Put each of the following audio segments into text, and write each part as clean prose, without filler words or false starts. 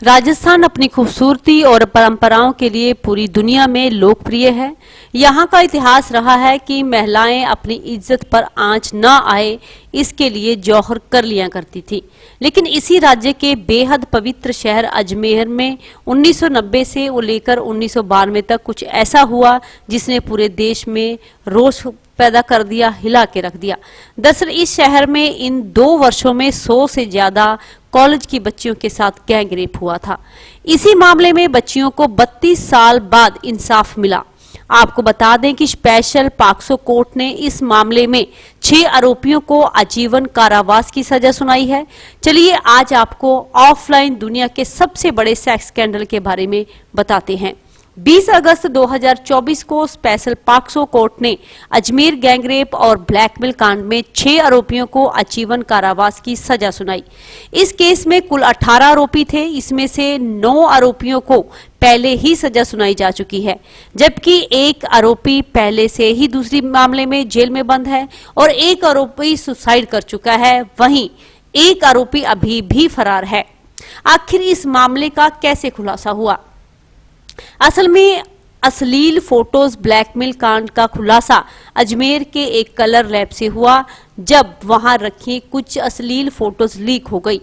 राजस्थान अपनी खूबसूरती और परंपराओं के लिए पूरी दुनिया में लोकप्रिय है। यहाँ का इतिहास रहा है कि महिलाएं अपनी इज्जत पर आंच न आए, इसके लिए जौहर कर लिया करती थी। लेकिन इसी राज्य के बेहद पवित्र शहर अजमेर में 1990 से लेकर 1992 तक कुछ ऐसा हुआ जिसने पूरे देश में रोष पैदा कर दिया, हिला के रख दिया। दरअसल इस शहर में इन 2 वर्षों में 100 से ज्यादा कॉलेज की बच्चियों के साथ गैंग रेप हुआ था। इसी मामले में बच्चियों को 32 साल बाद इंसाफ मिला। आपको बता दें कि स्पेशल पॉक्सो कोर्ट ने इस मामले में 6 आरोपियों को आजीवन कारावास की सजा सुनाई है। चलिए आज आपको ऑफलाइन दुनिया के सबसे बड़े सेक्स स्कैंडल के बारे में बताते हैं। 20 अगस्त 2024 को स्पेशल पॉक्सो कोर्ट ने अजमेर गैंगरेप और ब्लैकमेल कांड में 6 आरोपियों को आजीवन कारावास की सजा सुनाई। इस केस में कुल 18 आरोपी थे। इसमें से 9 आरोपियों को पहले ही सजा सुनाई जा चुकी है, जबकि एक आरोपी पहले से ही दूसरी मामले में जेल में बंद है और एक आरोपी सुसाइड कर चुका है। वहीं एक आरोपी अभी भी फरार है। आखिर इस मामले का कैसे खुलासा हुआ? असल में अश्लील फोटोज ब्लैकमेल कांड का खुलासा अजमेर के एक कलर लैब से हुआ, जब वहां रखी कुछ अश्लील फोटोज लीक हो गई।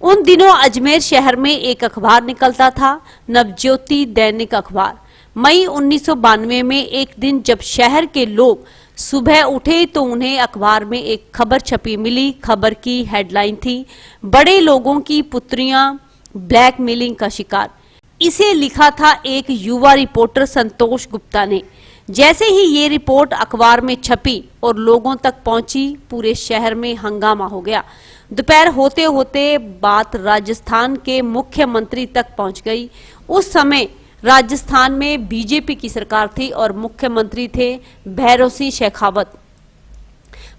उन दिनों अजमेर शहर में एक अखबार निकलता था, नवज्योति दैनिक अखबार। मई 1992 में एक दिन जब शहर के लोग सुबह उठे तो उन्हें अखबार में एक खबर छपी मिली। खबर की हेडलाइन थी, बड़े लोगों की पुत्रियां ब्लैकमेलिंग का शिकार। इसे लिखा था एक युवा रिपोर्टर संतोष गुप्ता ने। जैसे ही ये रिपोर्ट अखबार में छपी और लोगों तक पहुंची, पूरे शहर में हंगामा हो गया। दोपहर होते होते बात राजस्थान के मुख्यमंत्री तक पहुंच गई। उस समय राजस्थान में बीजेपी की सरकार थी और मुख्यमंत्री थे भैरव सिंह शेखावत।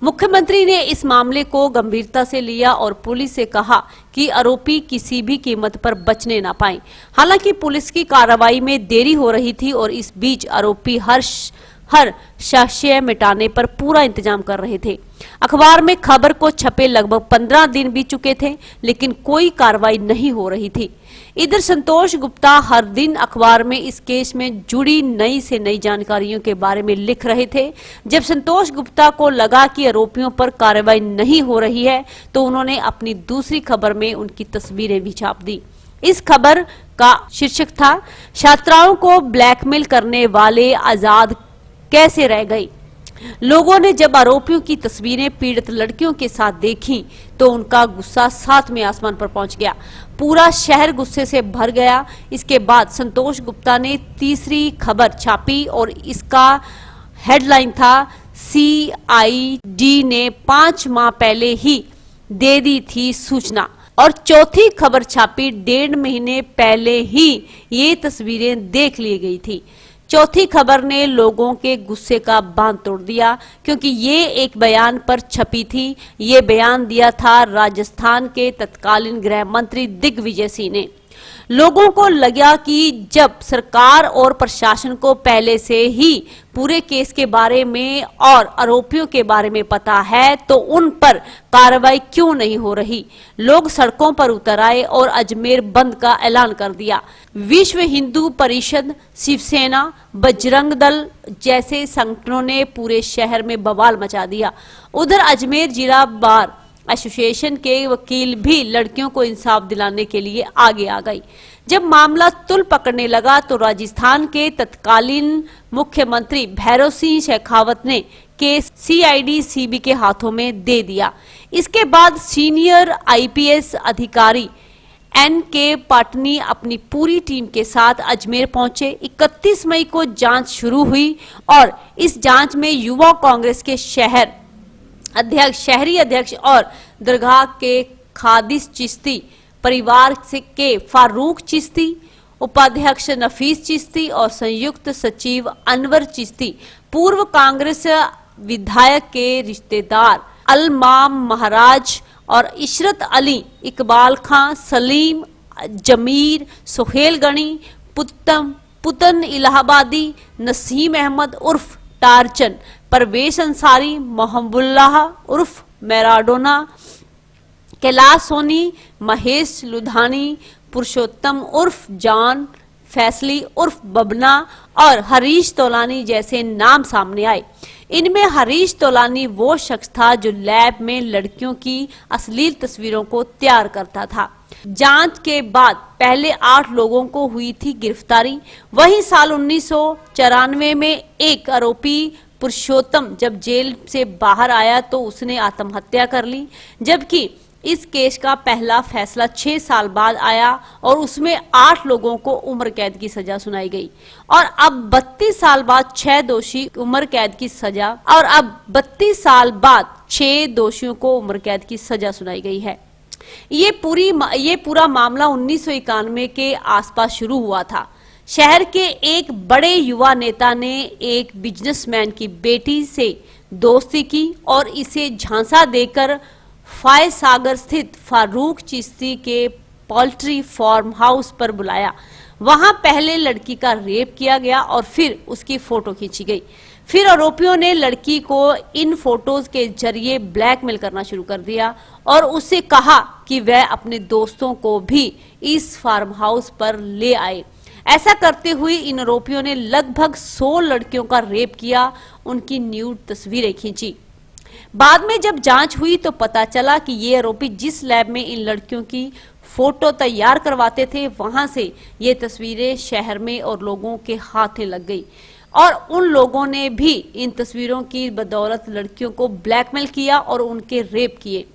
मुख्यमंत्री ने इस मामले को गंभीरता से लिया और पुलिस से कहा कि आरोपी किसी भी कीमत पर बचने ना पाए। हालांकि पुलिस की कार्रवाई में देरी हो रही थी और इस बीच आरोपी हर साक्ष्य मिटाने पर पूरा इंतजाम कर रहे थे। अखबार में खबर को छपे लगभग 15 दिन बीत चुके थे, लेकिन कोई कार्रवाई नहीं हो रही थी। इधर संतोष गुप्ता हर दिन अखबार में इस केस में जुड़ी नई से नई जानकारियों के बारे में लिख रहे थे। जब संतोष गुप्ता को लगा कि आरोपियों पर कार्रवाई नहीं हो रही है, तो उन्होंने अपनी दूसरी खबर में उनकी तस्वीरें भी छाप दी। इस खबर का शीर्षक था, छात्राओं को ब्लैकमेल करने वाले आजाद कैसे रह गए। लोगों ने जब आरोपियों की तस्वीरें पीड़ित लड़कियों के साथ देखी तो उनका गुस्सा 7वें आसमान पर पहुंच गया। पूरा शहर गुस्से से भर गया। इसके बाद संतोष गुप्ता ने तीसरी खबर छापी और इसका हेडलाइन था, CID ने 5 माह पहले ही दे दी थी सूचना। और चौथी खबर छापी, 1.5 महीने पहले ही ये तस्वीरें देख ली गई थी। चौथी खबर ने लोगों के गुस्से का बांध तोड़ दिया, क्योंकि ये एक बयान पर छपी थी। ये बयान दिया था राजस्थान के तत्कालीन गृह मंत्री दिग्विजय सिंह ने। लोगों को लगा कि जब सरकार और प्रशासन को पहले से ही पूरे केस के बारे में और आरोपियों के बारे में पता है, तो उन पर कार्रवाई क्यों नहीं हो रही। लोग सड़कों पर उतर आए और अजमेर बंद का ऐलान कर दिया। विश्व हिंदू परिषद, शिवसेना, बजरंग दल जैसे संगठनों ने पूरे शहर में बवाल मचा दिया। उधर अजमेर जिला बार एसोसिएशन के वकील भी लड़कियों को इंसाफ दिलाने के लिए आगे आ गई। जब मामला तुल पकड़ने लगा तो राजस्थान के तत्कालीन मुख्यमंत्री भैरव सिंह शेखावत ने केस CID CB के हाथों में दे दिया। इसके बाद सीनियर IPS अधिकारी NK पाटनी अपनी पूरी टीम के साथ अजमेर पहुंचे। 31 मई को जांच शुरू हुई और इस जांच में युवा कांग्रेस के शहरी अध्यक्ष और दरगाह के खादिस चिश्ती परिवार के फारूक चिश्ती, उपाध्यक्ष नफीस चिश्ती और संयुक्त सचिव अनवर चिश्ती, पूर्व कांग्रेस विधायक के रिश्तेदार अलमाम महाराज और इशरत अली, इकबाल खां, सलीम, जमीर, सुहेल गणी, पुतन इलाहाबादी, नसीम अहमद उर्फ टार्चन, परवेश अंसारी, मोहम्मदुल्लाह उर्फ मैराडोना, कैलाश सोनी, महेश लुधानी, पुरुषोत्तम उर्फ जॉन, फैसली उर्फ बबना और हरीश तोलानी जैसे नाम सामने आए। इनमें हरीश तोलानी वो शख्स था जो लैब में लड़कियों की अश्लील तस्वीरों को तैयार करता था। जांच के बाद पहले 8 लोगों को हुई थी गिरफ्तारी। वहीं साल 1994 में एक आरोपी पुरुषोत्तम जब जेल से बाहर आया तो उसने आत्महत्या कर ली, जबकि इस केस का पहला फैसला 6 साल बाद आया और उसमें 8 लोगों को उम्र कैद की सजा सुनाई गई। और अब 32 साल बाद 6 दोषी उम्र कैद की सजा और अब 32 साल बाद 6 दोषियों को उम्र कैद की सजा सुनाई गई है। ये पूरा मामला 1991 के आसपास शुरू हुआ था। शहर के एक बड़े युवा नेता ने एक बिजनेसमैन की बेटी से दोस्ती की और इसे झांसा देकर फाय सागर स्थित फारूक चिश्ती के पोल्ट्री फार्म हाउस पर बुलाया। वहां पहले लड़की का रेप किया गया और फिर उसकी फोटो खींची गई। फिर आरोपियों ने लड़की को इन फोटोज के जरिए ब्लैकमेल करना शुरू कर दिया और उससे कहा कि वह अपने दोस्तों को भी इस फार्म हाउस पर ले आए। ऐसा करते हुए इन आरोपियों ने लगभग 100 लड़कियों का रेप किया, उनकी न्यूड तस्वीरें खींची। बाद में जब जांच हुई तो पता चला कि ये आरोपी जिस लैब में इन लड़कियों की फोटो तैयार करवाते थे वहां से ये तस्वीरें शहर में और लोगों के हाथ लग गई और उन लोगों ने भी इन तस्वीरों की बदौलत लड़कियों को ब्लैकमेल किया और उनके रेप किए।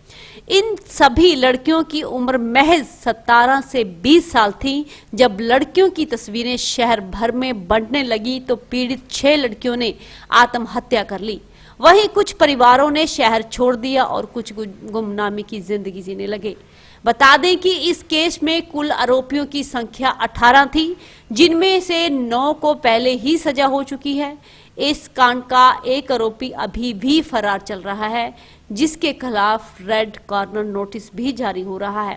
इन सभी लड़कियों की उम्र महज 17 से 20 साल थी। जब लड़कियों की तस्वीरें शहर भर में बंटने लगी तो पीड़ित 6 लड़कियों ने आत्महत्या कर ली। वहीं कुछ परिवारों ने शहर छोड़ दिया और कुछ गुमनामी की जिंदगी जीने लगे। बता दें कि इस केस में कुल आरोपियों की संख्या 18 थी, जिनमें से 9 को पहले ही सजा हो चुकी है। इस कांड का एक आरोपी अभी भी फरार चल रहा है, जिसके खिलाफ रेड कॉर्नर नोटिस भी जारी हो रहा है।